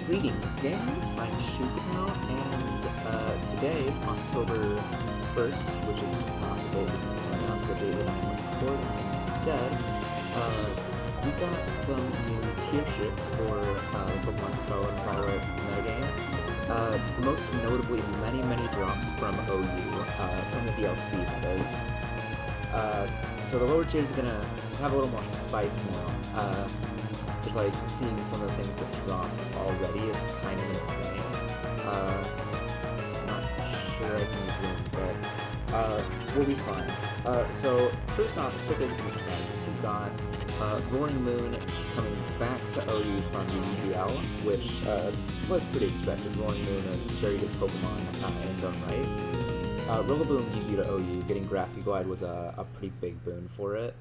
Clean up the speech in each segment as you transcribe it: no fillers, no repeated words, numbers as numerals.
Greetings, games. I'm Shukino, and today, October 1st, which is not the date this is coming out, the date that I'm recording instead, we got some new tier shifts for Pokemon Scarlet and Violet metagame. Most notably, many drops from OU, from the DLC, that is. So the lower tier is gonna have a little more spice now. Just like seeing some of the things that dropped already is kind of insane. Not sure I can zoom, but we'll be fine. So first off, let's take a look at these prizes. We've got Roaring Moon coming back to OU from the EBL, which was pretty expected. Roaring Moon, a very good Pokemon in its own right. Rillaboom EV to OU, getting Grassy Glide was a pretty big boon for it.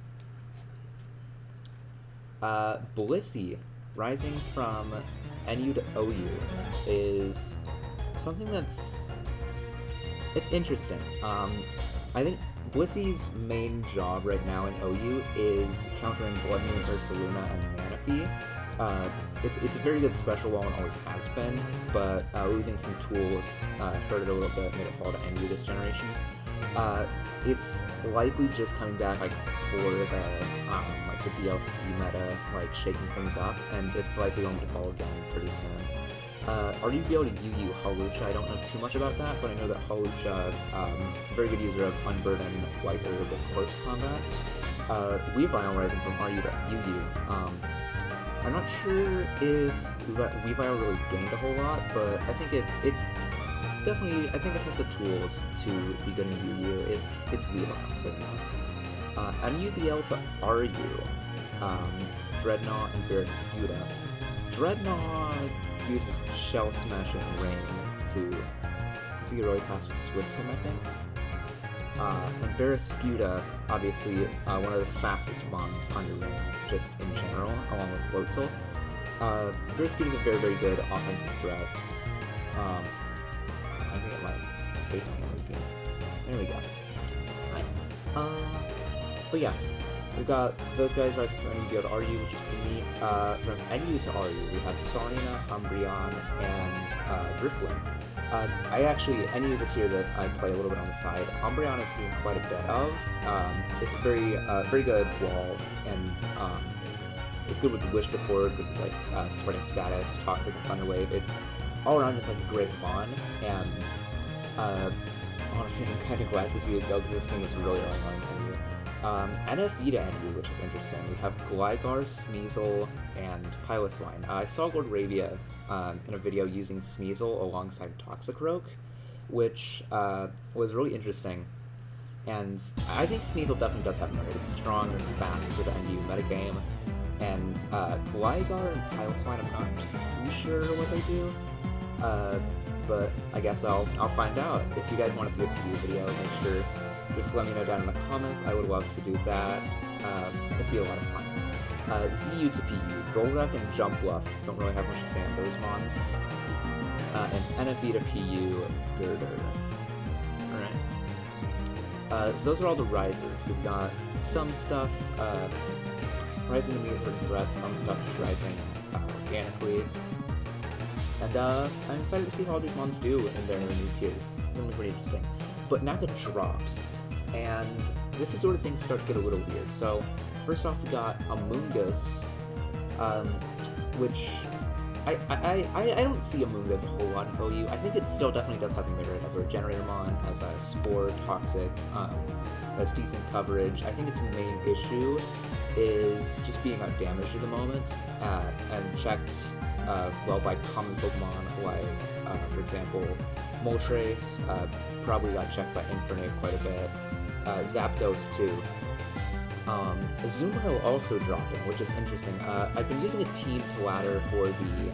Blissey, rising from NU to OU, is something it's interesting. I think Blissey's main job right now in OU is countering Blood Moon, Ursaluna, and Manaphy. It's a very good special wall and always has been, but losing some tools hurt it a little bit, made it fall to NU this generation. It's likely just coming back like for the DLC meta, like shaking things up, and it's likely going to fall again pretty soon. Are you able to UU Hawlucha? I don't know too much about that, but I know that Hawlucha, very good user of Unburden, White Herb with close combat. Weavile rising from RU to UU. I'm not sure if Weavile really gained a whole lot, but I think it definitely, I think it has the tools to be good in UU. It's Weavile, so no. MUBL to RU, Dreadnought and Barrascuda. Dreadnought uses Shell Smash and Rain to be really fast with Switch him, I think. And Barrascuda, obviously, one of the fastest mons under Rain, just in general, along with Floatzel. Barrascuda is a very good offensive threat. I think my face cam is good. There we go. Hi. But yeah, we've got those guys rising from NU to RU, which is pretty neat. From NU to RU, we have Sarina, Umbreon, and Drifloon. NU is a tier that I play a little bit on the side. Umbreon I've seen quite a bit of. It's a very good wall, and it's good with wish support, with like spreading status, Toxic, and Thunder Wave. It's all around just like a great mon, and honestly, I'm kind of glad to see it go because this thing is really annoying on NU. NFE to NU, which is interesting. We have Gligar, Sneasel, and Piloswine. I saw Gordravia in a video using Sneasel alongside Toxicroak, which was really interesting. And I think Sneasel definitely does have merit. It's strong and fast for the NU metagame. And Gligar and Piloswine, I'm not too sure what they do. But I guess I'll find out. If you guys want to see a PU video, make sure just let me know down in the comments. I would love to do that. It'd be a lot of fun. ZU to PU, Golduck and Jumpluff. Don't really have much to say on those mons. And NFB to PU, Girder. Alright. So those are all the rises. We've got some stuff rising to me as sort of threats, some stuff just rising organically. And I'm excited to see how all these mons do in their new tiers. It's gonna be pretty interesting. But now the drops, and this is sort of things start to get a little weird. So first off, we got Amoonguss, which I don't see Amoonguss a whole lot in OU. I think it still definitely does have merit as a Regenerator mon, as a Spore, Toxic, has decent coverage. I think its main issue is just being outdamaged at the moment, and checked well by common Pokemon like, for example, Moltres, probably got checked by Infernape quite a bit. Zapdos too. Azumarill also dropping, which is interesting. I've been using a team to ladder for the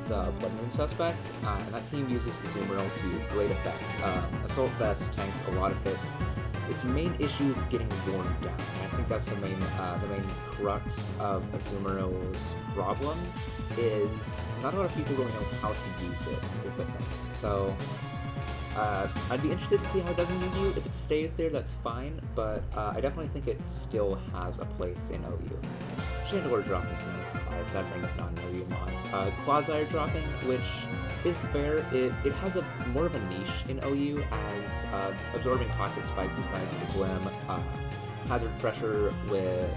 Blood Moon suspect, and that team uses Azumarill to great effect. Assault Vest tanks a lot of hits. Its main issue is getting worn down, and I think that's the main crux of Azumarill's problem, is not a lot of people really know how to use it, is the thing. So I'd be interested to see how it does in UU. If it stays there, that's fine, but I definitely think it still has a place in OU. Chandelure dropping, to no surprise, that thing is not an OU mon. Quasire dropping, which is fair. It has more of a niche in OU, as absorbing toxic spikes is nice for Glim. Hazard pressure with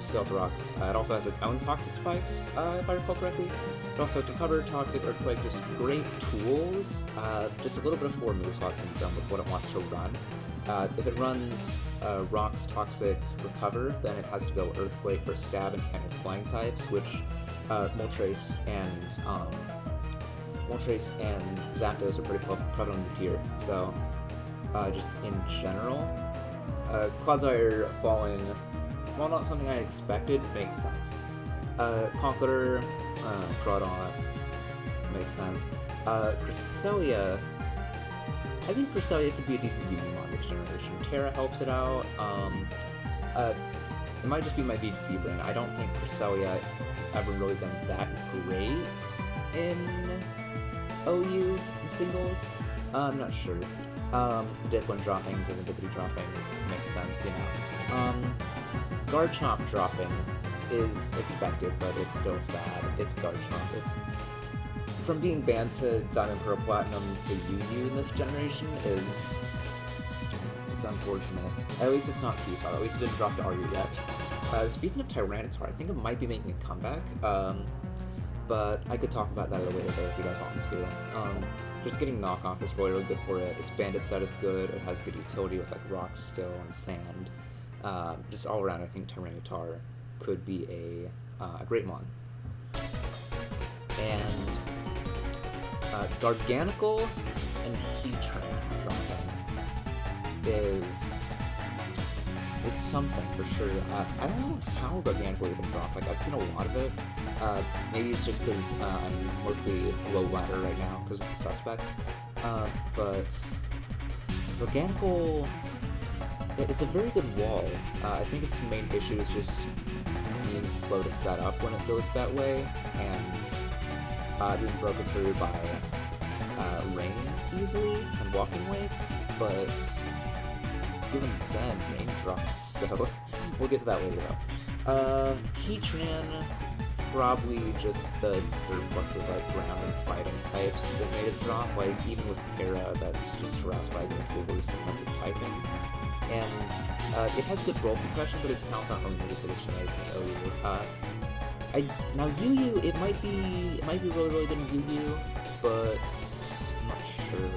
Stealth Rocks. It also has its own toxic spikes, if I recall correctly. It also has Recover, Toxic, Earthquake, just great tools. Just a little bit of 4 moveslot syndrome with what it wants to run. If it runs Rocks, Toxic, Recover, then it has to go Earthquake for Stab and kind of Flying types, which Moltres and Zapdos are pretty prevalent in the tier. So, just in general, Quasire falling, while not something I expected, makes sense. Conqueror, Crawdaunt, makes sense. Cresselia, I think Cresselia could be a decent Digimon this generation. Terra helps it out. It might just be my VGC brain. I don't think Cresselia has ever really been that great in OU in singles. I'm not sure. Dipplin dropping, Visibity dropping makes sense, you know. Garchomp dropping is expected, but it's still sad. It's Garchomp. It's from being banned to Diamond, Pearl, Platinum to UU in this generation it's unfortunate. At least it's not T-Star. At least it didn't drop to Aryu yet. Speaking of Tyranitar, I think it might be making a comeback. But I could talk about that at a later date if you guys want me to. Just getting knockoff is really good for it. Its bandit set is good. It has good utility with like rocks still and sand. Just all around, I think Tyranitar could be a great mon. And Garganical and Heatran dropping it's something for sure. I don't know how Garganical even dropped. Like I've seen a lot of it. Maybe it's just because I'm mostly low ladder right now because of the suspect. But Garganical, it's a very good wall. I think its main issue is just being slow to set up when it goes that way, and being broken through by rain easily and walking weight. But even then, rain drops, so we'll get to that later though. Heatran, probably just the surplus of like ground and fighting types that made it drop. Like even with Terra, that's just harassed by the Google's defensive typing. And it has good roll compression, but its talents aren't only for this generation. So now UU, it might be really good in UU, but I'm not sure.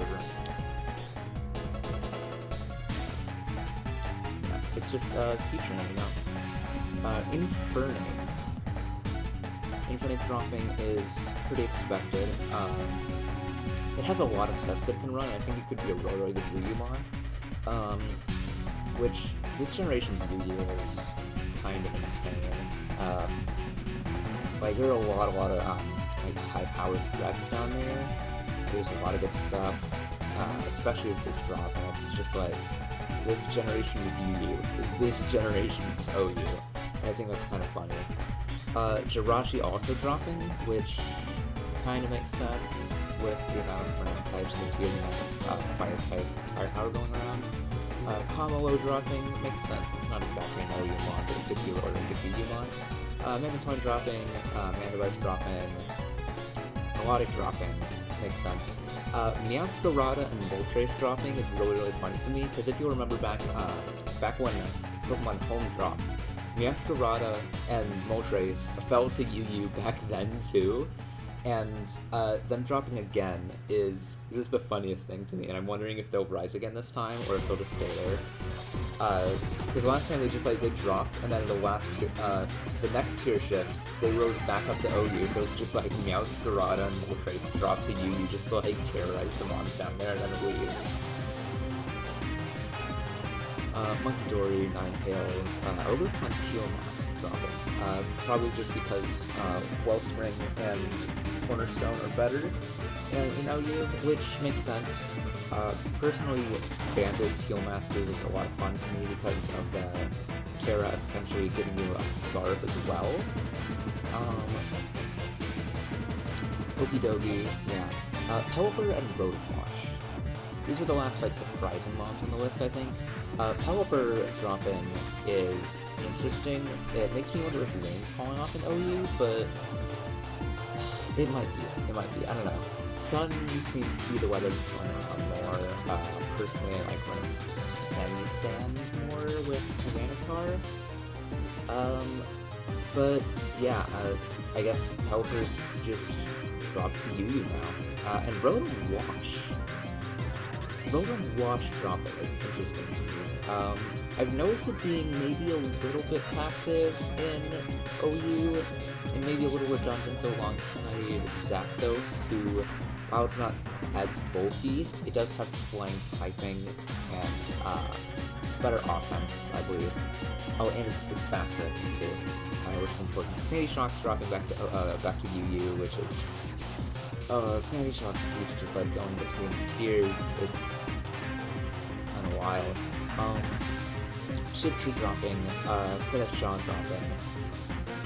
It's just Heatran, you know. Infernape dropping is pretty expected. It has a lot of sets that it can run, and I think it could be a really good Ryumon. Which this generation's UU is kind of insane. Like there are a lot of like high-powered threats down there. There's a lot of good stuff, especially with this drop, and it's just like this generation's UU is this generation's OU, and I think that's kind of funny. Jirachi also dropping, which kind of makes sense with the amount of random types and the fire type firepower going around. Kamalo dropping makes sense. It's not exactly an OU mon, but it could be a really good UU mon. Mandatory dropping, Mandalise dropping, Melodic dropping makes sense. Meowscarada and Moltres dropping is really funny to me, because if you remember back when Pokemon Home dropped, Meowscarada and Moltres fell to UU back then too, and them dropping again is just the funniest thing to me, and I'm wondering if they'll rise again this time, or if they'll just stay there. Because last time they dropped, and then the next tier shift, they rose back up to OU, so it's just like Meowscarada and Moltres drop to UU just to like terrorize the mons down there and then leave. Munkidori, Ninetales, Ogerpon Tealmask dropping. Probably just because Wellspring and Cornerstone are better in OU, which makes sense. Personally, Banded Tealmask is a lot of fun to me because of the Terra essentially giving you a Scarf as well. Okie dokie, yeah. Pelipper and Rotom-Wash. These are the last, like, surprising mobs on the list, I think. Pelipper drop-in is interesting. It makes me wonder if rain's falling off in OU, but it might be. It might be. I don't know. Sun seems to be the weather that's going on more. Personally, I like when it's sand more with Tyranitar. But yeah, I guess Pelipper's just dropped to UU now. And Rotom-Wash. Rotom-Wash dropping is interesting to me. I've noticed it being maybe a little bit passive in OU, and maybe a little redundant alongside Zapdos, who, while it's not as bulky, it does have flying typing and better offense, I believe. Oh, and it's faster, I think, too. Which is important. Sandy Shock's dropping back to UU, which is... Sandy Shock's speech just like going between tiers. It's kind of wild. Chiptree dropping, Celestion dropping,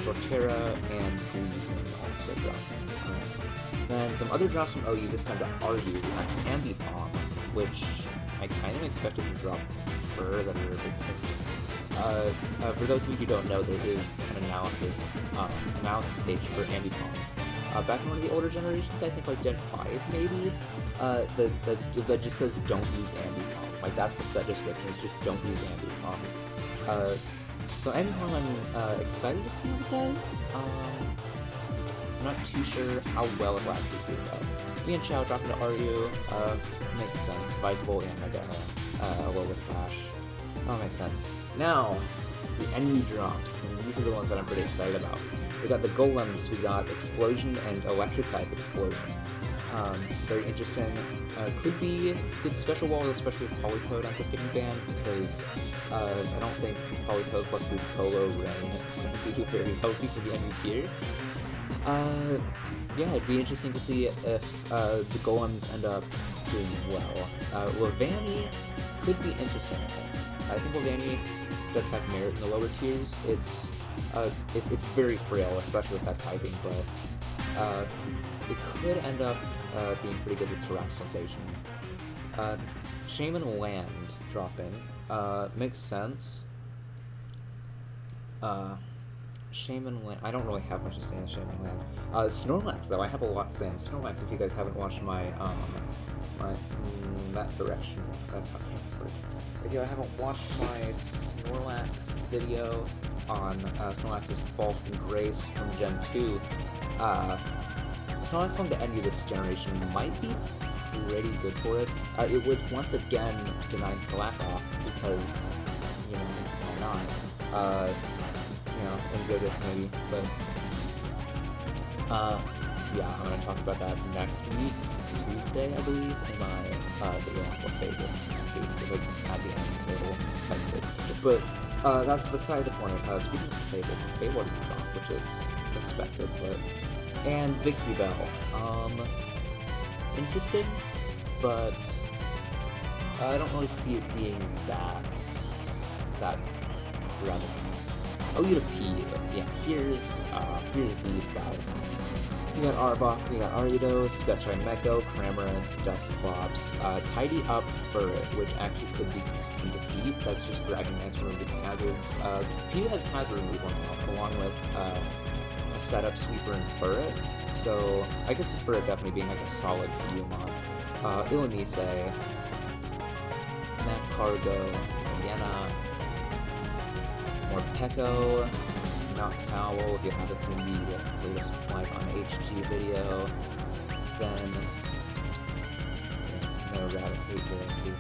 Torterra and Gleason also dropping. Then some other drops from OU, this time to RU. We have Ambipom, which I kind of expected to drop further because, for those of you who don't know, there is an analysis page for Ambipom. Back in one of the older generations, I think like Gen 5 maybe, that just says don't use Ambipom. Like that's the set description, it's just don't use Ambipom. So Ambipom I'm excited to see what it does. I'm not too sure how well it will actually do though. Me and Chow dropping to RU, makes sense. Vikable and Mega Alola Slash. Oh, makes sense. Now, the NU drops, and these are the ones that I'm pretty excited about. We got the Golems, we got Explosion and Electric-type Explosion. Very interesting. Could be good special wall, especially if Politoed ends up getting banned, because I don't think Politoed plus Ludicolo Rain is going to be very healthy for the NU tier. Yeah, it'd be interesting to see if the Golems end up doing well. Levani could be interesting, I think Levani does have merit in the lower tiers. It's very frail, especially with that typing, but it could end up being pretty good with Terrax Sensation. Shaman Land dropping makes sense. Shaman Land, I don't really have much to say on Shaman Land. Snorlax, though, I have a lot to say on Snorlax if you guys haven't watched my, that direction, that's how I answer it. If you haven't watched my Snorlax video on Snorlax's Fall from Grace from Gen 2, Snorlax from the NU this generation might be pretty good for it. It was once again denying Slakoff because, you know, why not? You know, and go this maybe, but, yeah, I'm gonna talk about that next week, Tuesday, I believe, in my, video on what favorite, because, like, at the end, so it'll affect it. But, that's beside the point. Speaking of Fable didn't drop, which is expected, but, and Vixie Bell, interesting, but, I don't really see it being that relevant. OU to P, yeah, here's these guys. We got Arbok, we got Ariados, we got Chimecho, Cramorant, Dusclops, Tidy Up for it, which actually could be in defeat. That's just Dragon Dance removing hazards. P has hazard removal now, along with a setup sweeper and Furret. So I guess Furret definitely being like a solid P mod. Illumise, Mac Cargo, Vienna, Morpeko, Noctowl, if you haven't seen the latest Flight on HQ video, then no Eradicate there, see.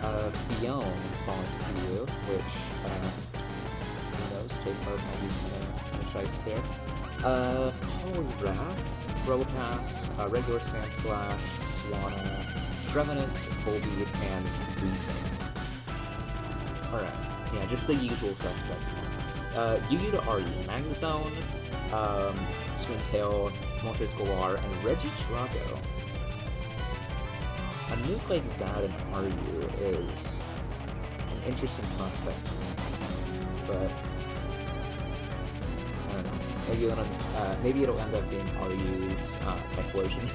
Fion falling to you, which, who knows, take part might be a choice there. Poliwrath, Probopass, Regular Sandslash, Swanna, Trevenant, Volbeat, and Weezing. Alright. Yeah, just the usual suspects now. UU to RU, Magnezone, Swintail, Moltres Galar, and Regitrago. A nuke like that in RU is an interesting prospect, but I don't know. Maybe it'll end up being RU's Typhlosion.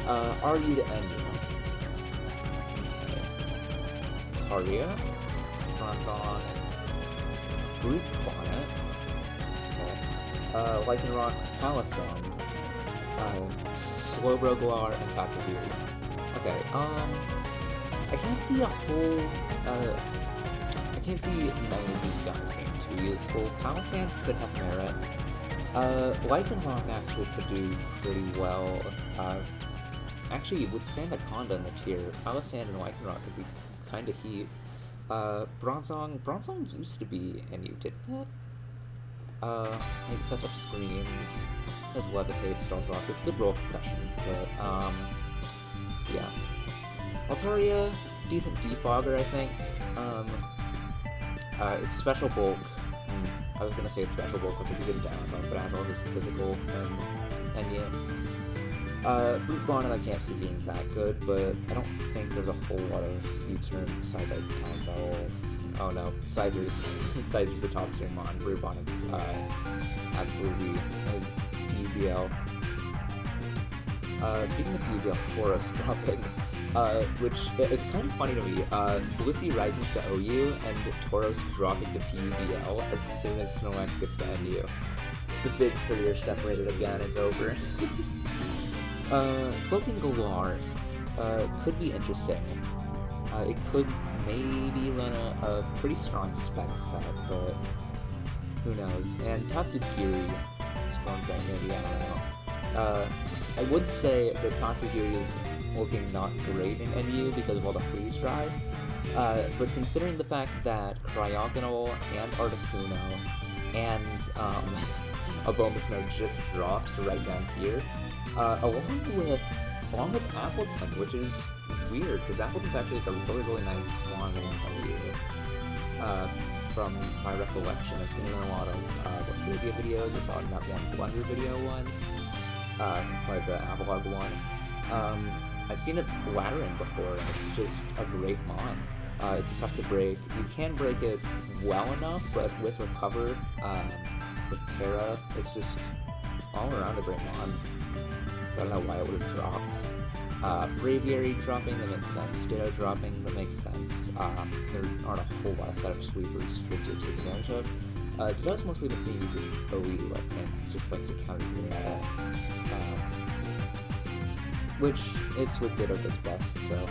RU to NU. Okay. Taria. Bronzong. Brute Bonnet. Okay. Lycanroc, Palisand. Slowbro Galar, and Tatsugiri. Okay, I can't see a whole, I can't see many of these guys being too useful. Palisand could have merit. Lycanroc actually could do pretty well. Actually, with Sandaconda in the tier, Palisand and Lycanroc could be kind of heat. Bronzong used to be NU, didn't it? It sets up screens, has Levitate, Stealth Rocks, it's good roll compression, but, yeah. Altaria, decent defogger, I think. It's Special Bulk. I was gonna say it's Special Bulk, which is a good downside, but it has all this physical and yet. Brute Bonnet I can't see being that good, but I don't think there's a whole lot of U-turn besides oh no, Scyther's the top tier mon. Brute Bonnet's absolutely PUBL. Speaking of PUBL, Tauros dropping, which, it's kind of funny to me, Blissey rising to OU and Tauros dropping to PUBL as soon as Snorlax gets to NU. The big career separated again is over. Sloping Galar, could be interesting. It could maybe run a pretty strong spec set, but who knows. And Tatsugiri, strong bet, maybe, I don't know. I would say that Tatsugiri is looking not great in NU because of all the freeze drive, but considering the fact that Cryogonal and Articuno and Abomasnow just dropped right down here, along with Appleton, which is weird, because Appleton's actually like a really nice spawn in NU. From my recollection, I've seen it in a lot of Lugia videos. I saw it in that one Blunder video once, like the Avalog one. I've seen it laddering before, and it's just a great mon. It's tough to break. You can break it well enough, but with Recover, with Terra, it's just all around a great mon. I don't know why it would have dropped. Braviary dropping, that makes sense. Ditto dropping, that makes sense. There aren't a whole lot of setup sweepers for to take advantage of. Ditto's mostly the same usage OU, I think, just like to counter the meta. Which is what Ditto does best, so.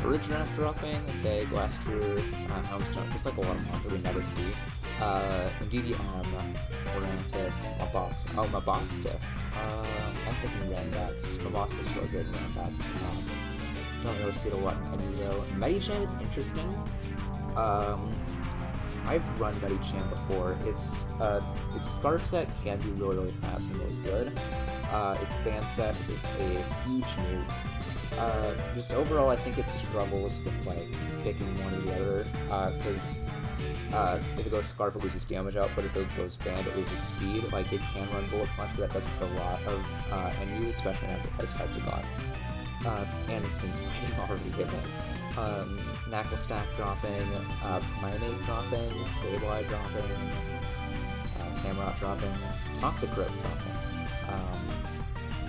Originac dropping, okay, Glastrier, Helmstone, just like a lot of mons that we never see. DDM, Orantis, Mabasta. I'm thinking Randats. Mabasta's so good in Randats. Don't really see it a lot in NU though. Medicham is interesting. I've run Medicham before. Its Scarf set can be really fast and really good. Its Band set is a huge nuke. Just overall, I think it struggles with like picking one or the other, because if it goes Scarf, it loses damage out, but if it goes Band, it loses speed. Like, it can run Bullet Punch, but that doesn't for a lot of NU, especially after Ice types are gone. And since fighting already isn't. Knackle Stack dropping, Mayonnaise dropping, Sableye dropping, Samurott dropping, Toxicroak dropping,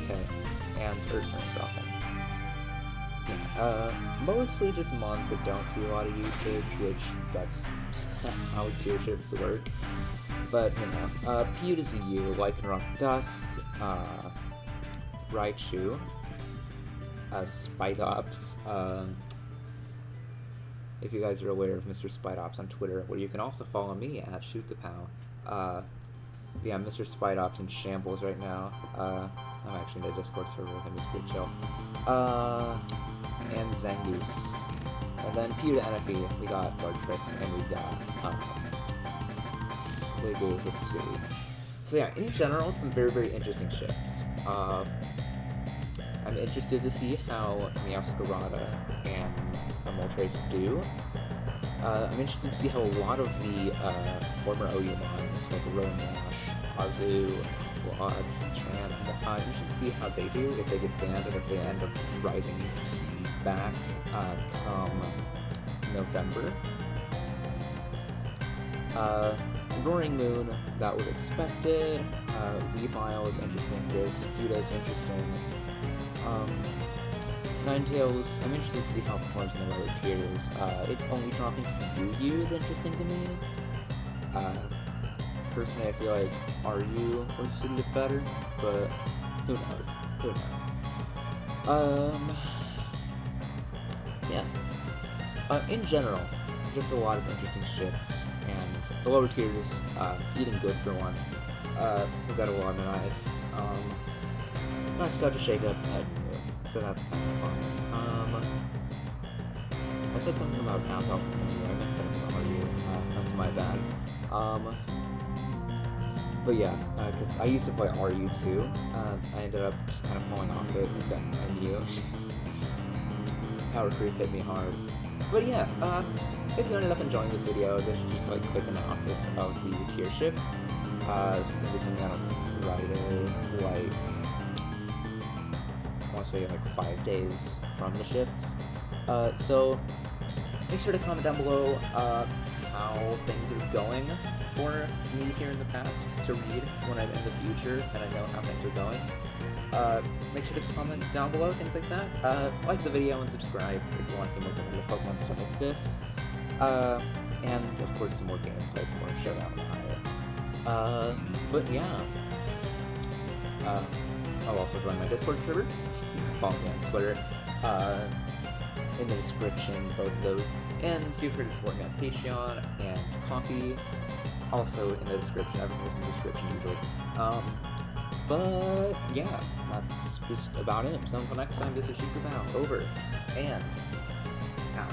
okay, and Earthstone dropping. Mostly just mons that don't see a lot of usage, which that's how tier shifts work. But, you know, Pew to ZU, Lycanroc Dusk, Raichu, Spitops, if you guys are aware of Mr. Spitops on Twitter, where you can also follow me at ShootKapow. Yeah, Mr. Spitops in shambles right now. I'm actually in the Discord server with him, he's pretty chill. And Zangoose. And then Pew to NFE, we got Dartrix, and we got Sliggoo with Sui. So yeah, in general, some very interesting shifts. I'm interested to see how Meowscarada and Moltres do. I'm interested to see how a lot of the former OU mons, like Ronash, Azu, Wad, Tran, I'm interested to see how they do, if they get banned, and if they end up rising back come November. Roaring Moon, that was expected. Weavile is interesting. Scuda is interesting. Um, Ninetales, I'm interested to see how it performs in the lower tiers. It only dropping to UU is interesting to me. Personally, I feel like RU was a bit better, but who knows? Who knows? Yeah. In general, just a lot of interesting shifts, and the lower tiers eating good for once. We've got a lot of nice stuff to shake up at Moon, so that's kind of fun. I said something about Bounce Off from Moon, I mixed that up with RU. That's my bad. But yeah, because I used to play RU too. I ended up just kind of falling off it into MU. Power creep hit me hard. But yeah, if you ended up enjoying this video, this is just like quick analysis of the tier shifts. This is going to be coming out on Friday, like, I want to say like 5 days from the shifts. So make sure to comment down below how things are going for me here in the past to read when I'm in the future and I know how things are going. Make sure to comment down below, things like that. Like the video and subscribe if you want to see more video Pokemon stuff like this. And of course some more gameplay, some more showdown riots. But yeah. I'll also join my Discord server. You can follow me on Twitter. In the description, both of those. And feel free to support me on Patreon and Coffee. Also in the description, everything is in the description usually. But yeah, that's just about it. So until next time, this is Shikubao, over and out.